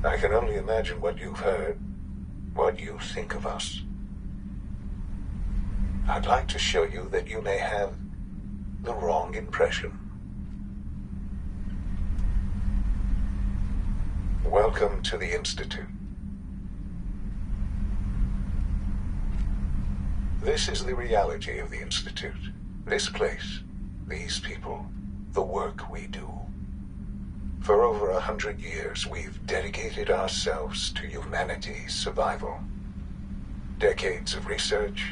I can only imagine what you've heard, what you think of us. I'd like to show you that you may have the wrong impression. Welcome to the Institute. This is the reality of the Institute. This place, these people, the work we do. For over 100 years, we've dedicated ourselves to humanity's survival. Decades of research,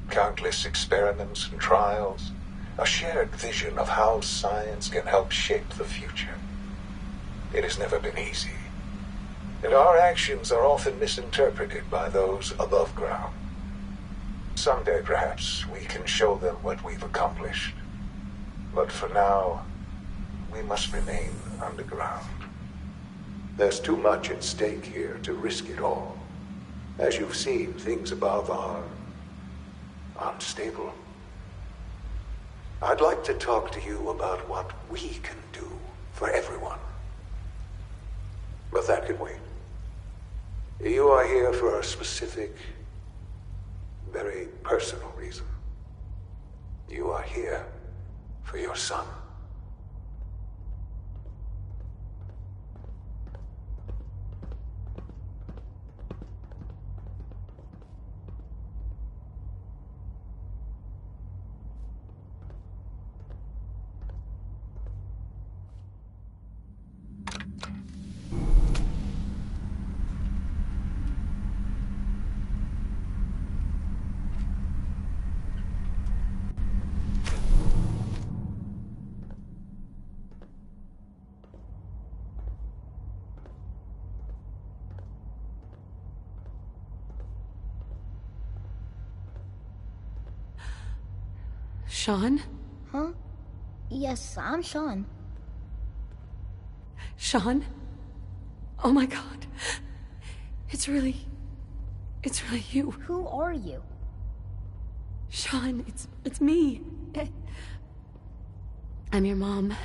countless experiments and trials, a shared vision of how science can help shape the future. It has never been easy, and our actions are often misinterpreted by those above ground. Someday, perhaps, we can show them what we've accomplished. But for now, we must remain underground. There's too much at stake here to risk it all. As you've seen, things above are unstable. I'd like to talk to you about what we can do for everyone. But that can wait. You are here for a specific, very personal reason. You are here for your son. Sean? Huh? Yes, I'm Sean. Sean? Oh my god. It's really you. Who are you? Sean, it's me. I'm your mom.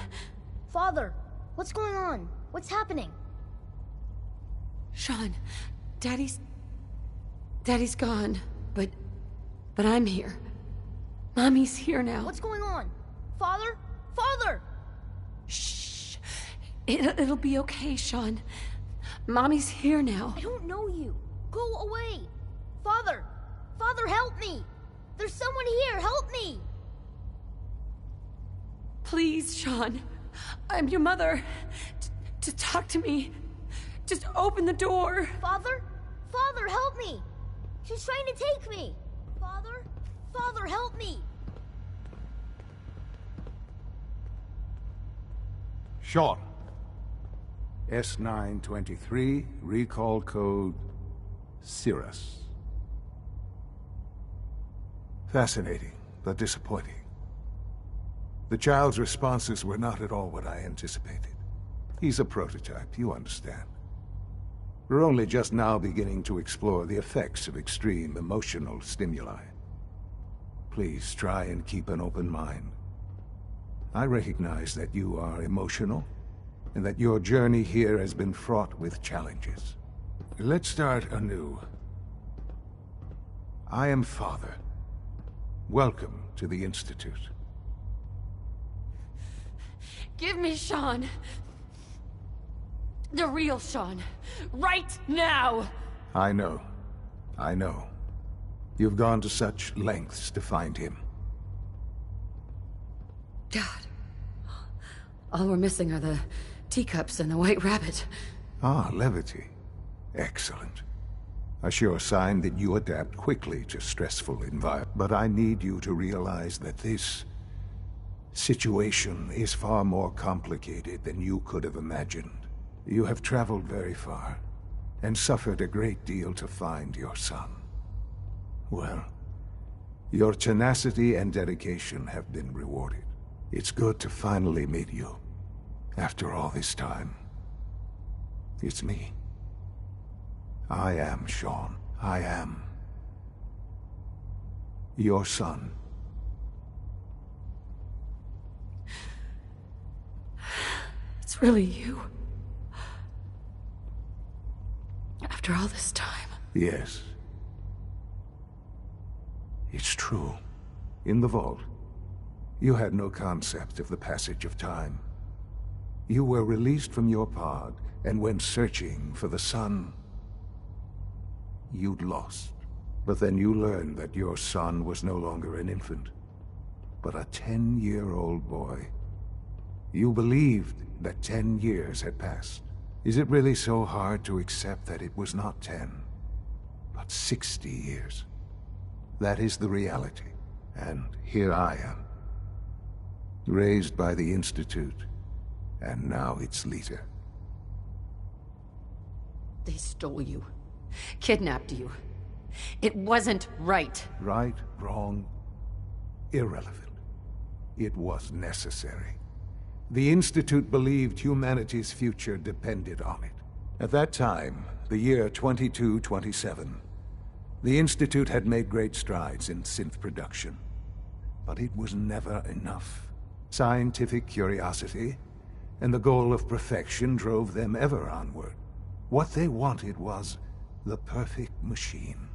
Father, what's going on? What's happening? Sean, Daddy's gone, but I'm here. Mommy's here now. What's going on? Father? Father! Shh. It'll be okay, Sean. Mommy's here now. I don't know you. Go away. Father! Father, help me! There's someone here, help me! Please, Sean. I'm your mother. To talk to me. Just open the door. Father? Father, help me! She's trying to take me! Father? Father, help me! Sean. S923, recall code Cirrus. Fascinating, but disappointing. The child's responses were not at all what I anticipated. He's a prototype, you understand. We're only just now beginning to explore the effects of extreme emotional stimuli. Please try and keep an open mind. I recognize that you are emotional, and that your journey here has been fraught with challenges. Let's start anew. I am Father. Welcome to the Institute. Give me Sean. The real Sean. Right now! I know. I know. You've gone to such lengths to find him. God. All we're missing are the teacups and the white rabbit. Ah, levity. Excellent. A sure sign that you adapt quickly to stressful environments. But I need you to realize that this situation is far more complicated than you could have imagined. You have traveled very far, and suffered a great deal to find your son. Well, your tenacity and dedication have been rewarded. It's good to finally meet you, after all this time. It's me. I am Sean. I am your son. It's really you. After all this time. Yes. It's true. In the vault, you had no concept of the passage of time. You were released from your pod and went searching for the sun. You'd lost. But then you learned that your son was no longer an infant, but a 10-year-old boy. You believed that 10 years had passed. Is it really so hard to accept that it was not 10, but 60 years? That is the reality, and here I am. Raised by the Institute, and now its leader. They stole you. Kidnapped you. It wasn't right. Right, wrong, irrelevant. It was necessary. The Institute believed humanity's future depended on it. At that time, the year 2227, the Institute had made great strides in synth production. But it was never enough. Scientific curiosity and the goal of perfection drove them ever onward. What they wanted was the perfect machine.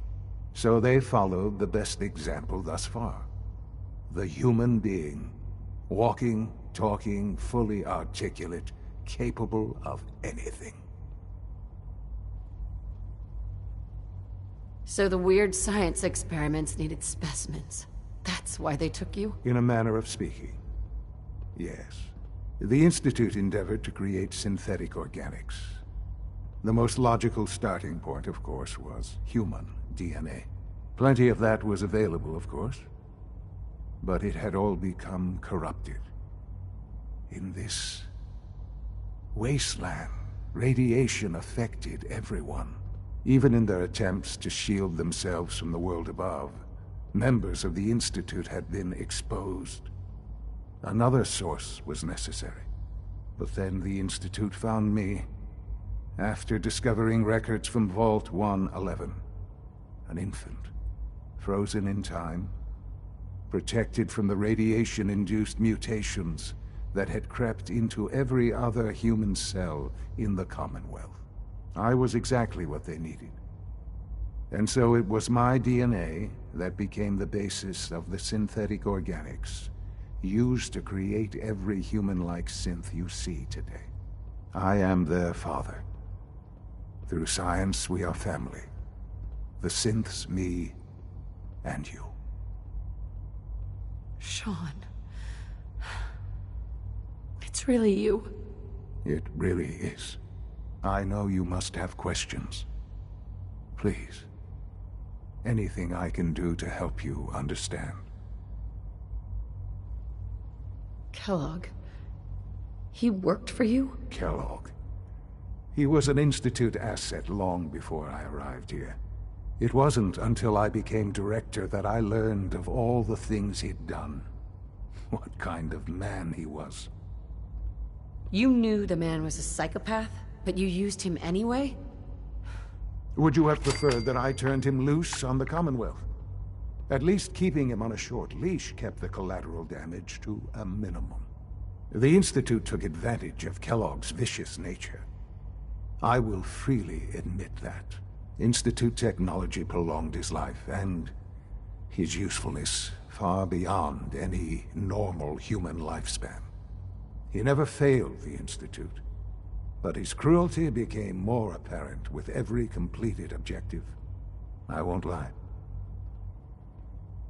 So they followed the best example thus far. The human being. Walking, talking, fully articulate, capable of anything. So the weird science experiments needed specimens. That's why they took you? In a manner of speaking. Yes. The Institute endeavored to create synthetic organics. The most logical starting point, of course, was human DNA. Plenty of that was available, of course. But it had all become corrupted. In this wasteland, radiation affected everyone. Even in their attempts to shield themselves from the world above, members of the Institute had been exposed. Another source was necessary. But then the Institute found me, after discovering records from Vault 111. An infant, frozen in time, protected from the radiation-induced mutations that had crept into every other human cell in the Commonwealth. I was exactly what they needed. And so it was my DNA that became the basis of the synthetic organics used to create every human-like synth you see today. I am their father. Through science, we are family. The synths, me, and you. Sean. It's really you. It really is. I know you must have questions. Please. Anything I can do to help you understand. Kellogg. He worked for you? Kellogg. He was an Institute asset long before I arrived here. It wasn't until I became director that I learned of all the things he'd done. What kind of man he was. You knew the man was a psychopath, but you used him anyway? Would you have preferred that I turned him loose on the Commonwealth? At least keeping him on a short leash kept the collateral damage to a minimum. The Institute took advantage of Kellogg's vicious nature. I will freely admit that. Institute technology prolonged his life, and his usefulness far beyond any normal human lifespan. He never failed the Institute, but his cruelty became more apparent with every completed objective. I won't lie.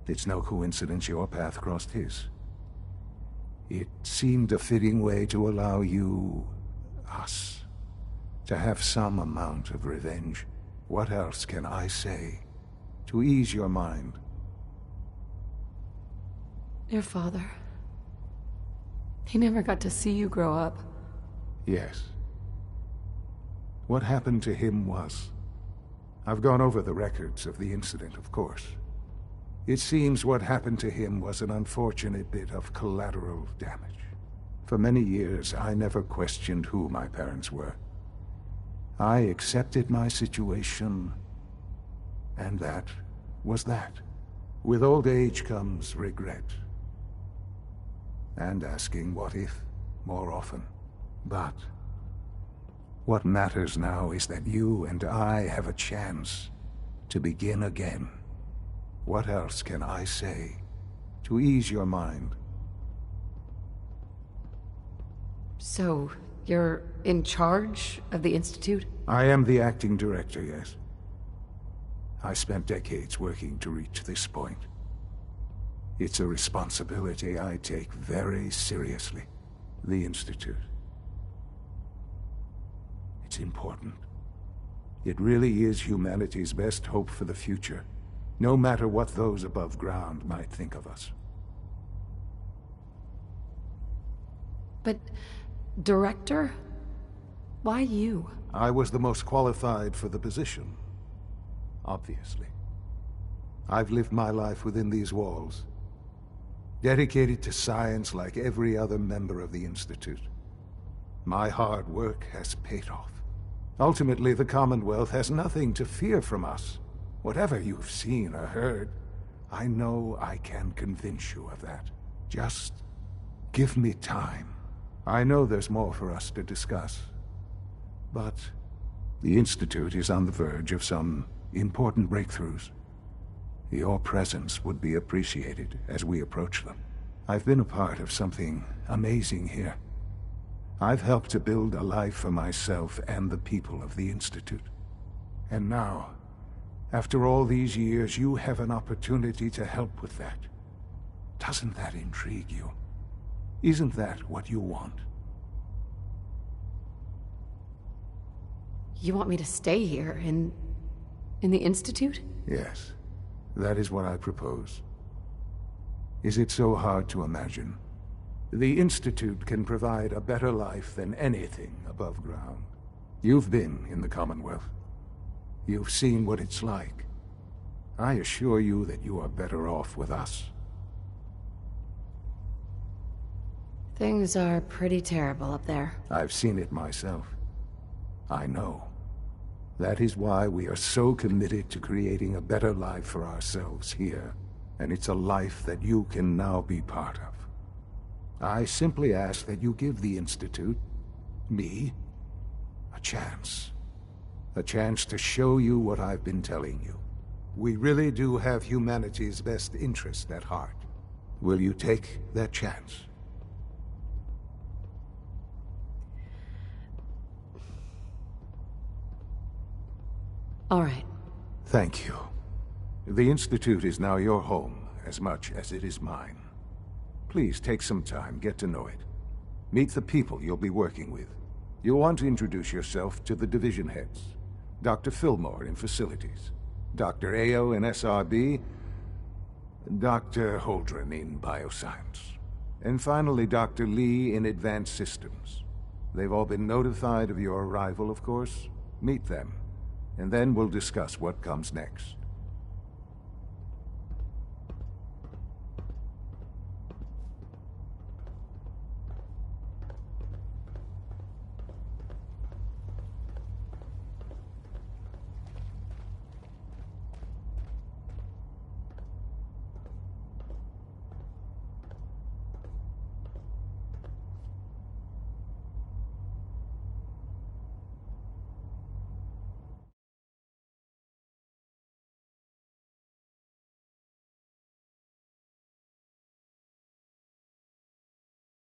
It's no coincidence your path crossed his. It seemed a fitting way to allow you, us, to have some amount of revenge. What else can I say to ease your mind? Your father. He never got to see you grow up. Yes. What happened to him was... I've gone over the records of the incident, of course. It seems what happened to him was an unfortunate bit of collateral damage. For many years, I never questioned who my parents were. I accepted my situation, and that was that. With old age comes regret. And asking what if more often. But What matters now is that you and I have a chance to begin again. What else can I say to ease your mind? So, you're in charge of the Institute? I am the acting director, yes. I spent decades working to reach this point. It's a responsibility I take very seriously. The Institute. It's important. It really is humanity's best hope for the future, no matter what those above ground might think of us. But, Director? Why you? I was the most qualified for the position, obviously. I've lived my life within these walls, dedicated to science like every other member of the Institute. My hard work has paid off. Ultimately, the Commonwealth has nothing to fear from us. Whatever you've seen or heard, I know I can convince you of that. Just give me time. I know there's more for us to discuss. But the Institute is on the verge of some important breakthroughs. Your presence would be appreciated as we approach them. I've been a part of something amazing here. I've helped to build a life for myself and the people of the Institute. And now, after all these years, you have an opportunity to help with that. Doesn't that intrigue you? Isn't that what you want? You want me to stay here, in the Institute? Yes, that is what I propose. Is it so hard to imagine? The Institute can provide a better life than anything above ground. You've been in the Commonwealth. You've seen what it's like. I assure you that you are better off with us. Things are pretty terrible up there. I've seen it myself. I know. That is why we are so committed to creating a better life for ourselves here. And it's a life that you can now be part of. I simply ask that you give the Institute, me, a chance. A chance to show you what I've been telling you. We really do have humanity's best interest at heart. Will you take that chance? All right. Thank you. The Institute is now your home, as much as it is mine. Please take some time, get to know it. Meet the people you'll be working with. You'll want to introduce yourself to the division heads. Dr. Fillmore in Facilities, Dr. Ayo in SRB, Dr. Holdren in Bioscience, and finally Dr. Lee in Advanced Systems. They've all been notified of your arrival, of course. Meet them, and then we'll discuss what comes next.